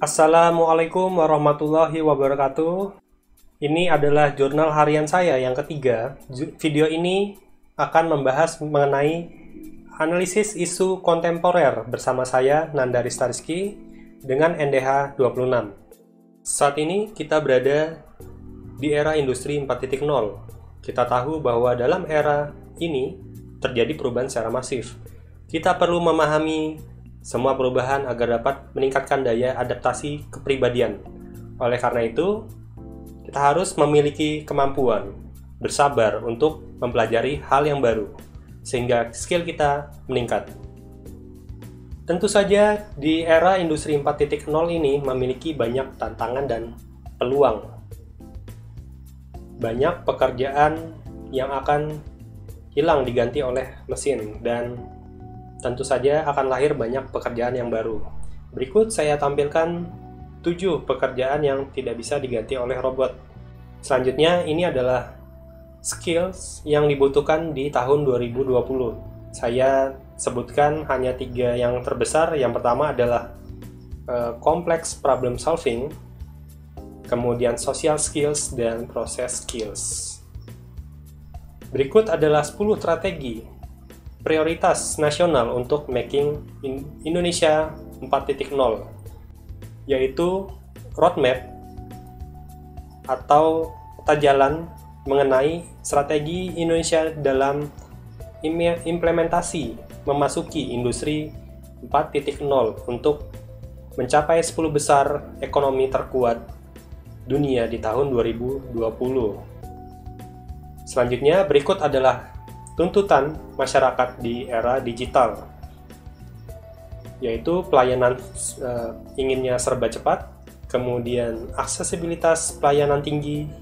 Assalamualaikum warahmatullahi wabarakatuh. Ini adalah jurnal harian saya yang ketiga. Video ini akan membahas mengenai analisis isu kontemporer bersama saya, Nanda Rizky, dengan NDH 26. Saat ini kita berada di era industri 4.0. Kita tahu bahwa dalam era ini terjadi perubahan secara masif. Kita perlu memahami semua perubahan agar dapat meningkatkan daya adaptasi kepribadian. Oleh karena itu, kita harus memiliki kemampuan bersabar untuk mempelajari hal yang baru, sehingga skill kita meningkat. Tentu saja, di era industri 4.0 ini memiliki banyak tantangan dan peluang. Banyak pekerjaan yang akan hilang diganti oleh mesin, dan tentu saja akan lahir banyak pekerjaan yang baru. Berikut saya tampilkan 7 pekerjaan yang tidak bisa diganti oleh robot. Selanjutnya, ini adalah skills yang dibutuhkan di tahun 2020. Saya sebutkan hanya 3 yang terbesar. Yang pertama adalah complex problem solving, kemudian social skills, dan process skills. Berikut adalah 10 strategi prioritas nasional untuk making Indonesia 4.0, yaitu roadmap atau peta jalan mengenai strategi Indonesia dalam implementasi memasuki industri 4.0 untuk mencapai 10 besar ekonomi terkuat dunia di tahun 2020. Selanjutnya, berikut adalah tuntutan masyarakat di era digital, yaitu pelayanan inginnya serba cepat, kemudian aksesibilitas pelayanan tinggi,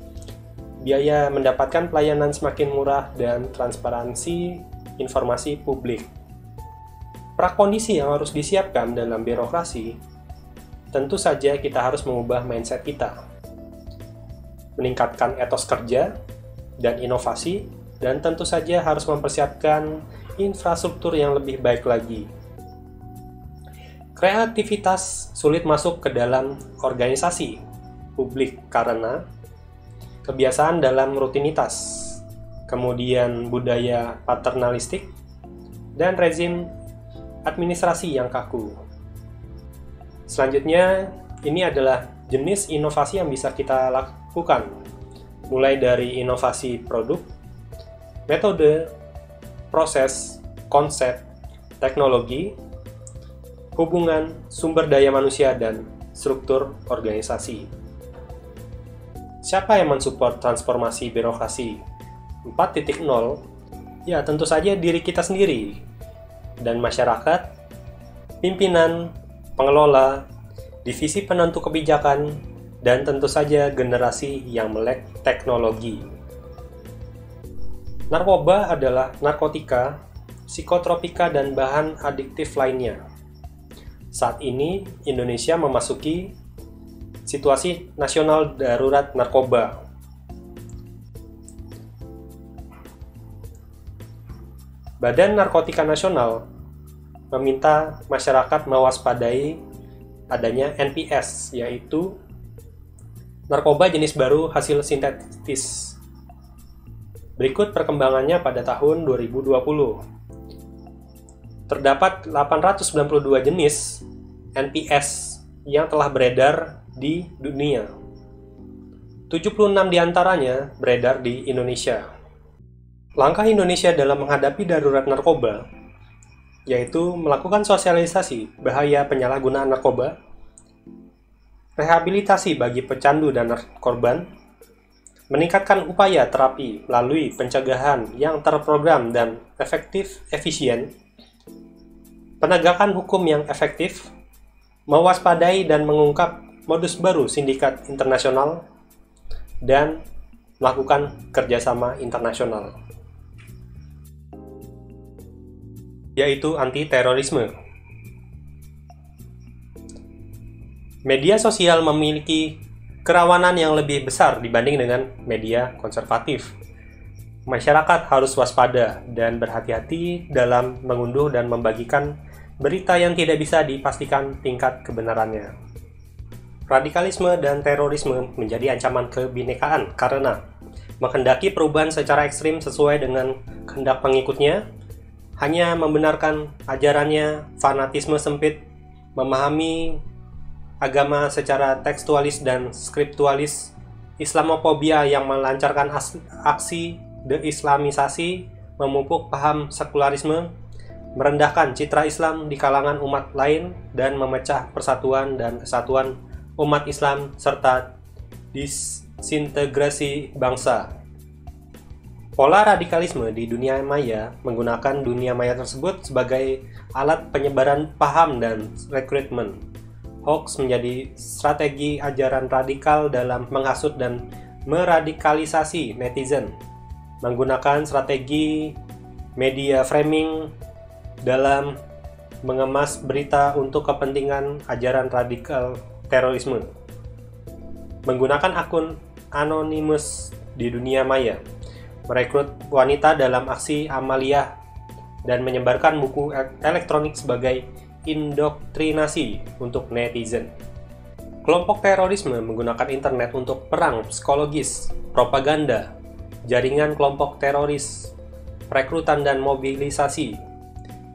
biaya mendapatkan pelayanan semakin murah, dan transparansi informasi publik. Prakondisi yang harus disiapkan dalam birokrasi, tentu saja kita harus mengubah mindset kita, meningkatkan etos kerja dan inovasi, dan tentu saja harus mempersiapkan infrastruktur yang lebih baik lagi. Kreativitas sulit masuk ke dalam organisasi publik karena kebiasaan dalam rutinitas, kemudian budaya paternalistik, dan rezim administrasi yang kaku. Selanjutnya, ini adalah jenis inovasi yang bisa kita lakukan, mulai dari inovasi produk, metode, proses, konsep, teknologi, hubungan, sumber daya manusia, dan struktur organisasi. Siapa yang mensupport transformasi birokrasi 4.0? Ya, tentu saja diri kita sendiri dan masyarakat, pimpinan, pengelola, divisi penentu kebijakan, dan tentu saja generasi yang melek teknologi. Narkoba adalah narkotika, psikotropika, dan bahan adiktif lainnya. Saat ini, Indonesia memasuki situasi nasional darurat narkoba. Badan Narkotika Nasional meminta masyarakat mewaspadai adanya NPS, yaitu narkoba jenis baru hasil sintetis. Berikut perkembangannya pada tahun 2020. Terdapat 892 jenis NPS yang telah beredar di dunia. 76 diantaranya beredar di Indonesia. Langkah Indonesia dalam menghadapi darurat narkoba, yaitu melakukan sosialisasi bahaya penyalahgunaan narkoba, rehabilitasi bagi pecandu dan korban, meningkatkan upaya terapi melalui pencegahan yang terprogram dan efektif efisien, penegakan hukum yang efektif, mewaspadai dan mengungkap modus baru sindikat internasional, dan melakukan kerjasama internasional, yaitu anti-terorisme. Media sosial memiliki kerawanan yang lebih besar dibanding dengan media konservatif. Masyarakat harus waspada dan berhati-hati dalam mengunduh dan membagikan berita yang tidak bisa dipastikan tingkat kebenarannya. Radikalisme dan terorisme menjadi ancaman kebinekaan karena menghendaki perubahan secara ekstrim sesuai dengan kehendak pengikutnya, hanya membenarkan ajarannya, fanatisme sempit, memahami agama secara tekstualis dan skriptualis, Islamofobia yang melancarkan aksi deislamisasi, memupuk paham sekularisme, merendahkan citra Islam di kalangan umat lain, dan memecah persatuan dan kesatuan umat Islam serta disintegrasi bangsa. Pola radikalisme di dunia maya menggunakan dunia maya tersebut sebagai alat penyebaran paham dan rekrutmen. Hoax menjadi strategi ajaran radikal dalam menghasut dan meradikalisasi netizen. Menggunakan strategi media framing dalam mengemas berita untuk kepentingan ajaran radikal terorisme. Menggunakan akun anonymous di dunia maya, merekrut wanita dalam aksi amaliyah, dan menyebarkan buku elektronik sebagai indoktrinasi untuk netizen. Kelompok terorisme menggunakan internet untuk perang psikologis, propaganda, jaringan kelompok teroris, perekrutan dan mobilisasi,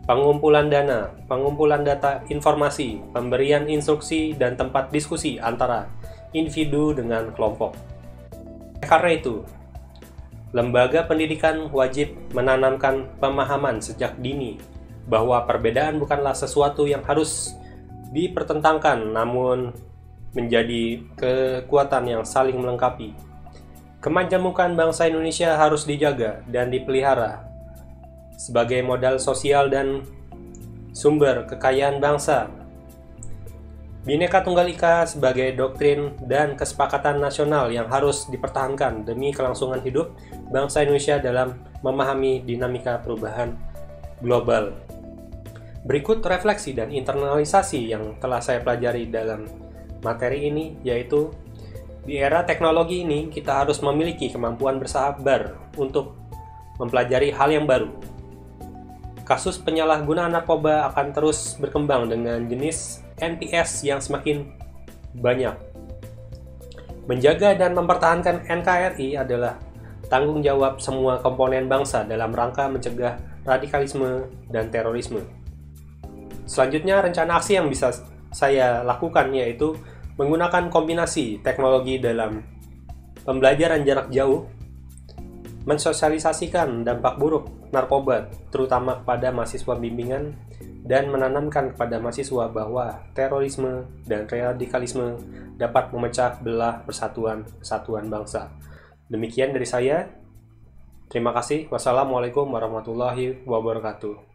pengumpulan dana, pengumpulan data informasi, pemberian instruksi, dan tempat diskusi antara individu dengan kelompok. Karena itu, lembaga pendidikan wajib menanamkan pemahaman sejak dini bahwa perbedaan bukanlah sesuatu yang harus dipertentangkan, namun menjadi kekuatan yang saling melengkapi. Kemajemukan bangsa Indonesia harus dijaga dan dipelihara sebagai modal sosial dan sumber kekayaan bangsa. Bhinneka Tunggal Ika sebagai doktrin dan kesepakatan nasional yang harus dipertahankan demi kelangsungan hidup bangsa Indonesia dalam memahami dinamika perubahan global. Berikut refleksi dan internalisasi yang telah saya pelajari dalam materi ini, yaitu di era teknologi ini kita harus memiliki kemampuan bersabar untuk mempelajari hal yang baru. Kasus penyalahgunaan narkoba akan terus berkembang dengan jenis NPS yang semakin banyak. Menjaga dan mempertahankan NKRI adalah tanggung jawab semua komponen bangsa dalam rangka mencegah radikalisme dan terorisme. Selanjutnya, rencana aksi yang bisa saya lakukan yaitu menggunakan kombinasi teknologi dalam pembelajaran jarak jauh, mensosialisasikan dampak buruk narkoba terutama kepada mahasiswa bimbingan, dan menanamkan kepada mahasiswa bahwa terorisme dan radikalisme dapat memecah belah persatuan bangsa. Demikian dari saya. Terima kasih. Wassalamualaikum warahmatullahi wabarakatuh.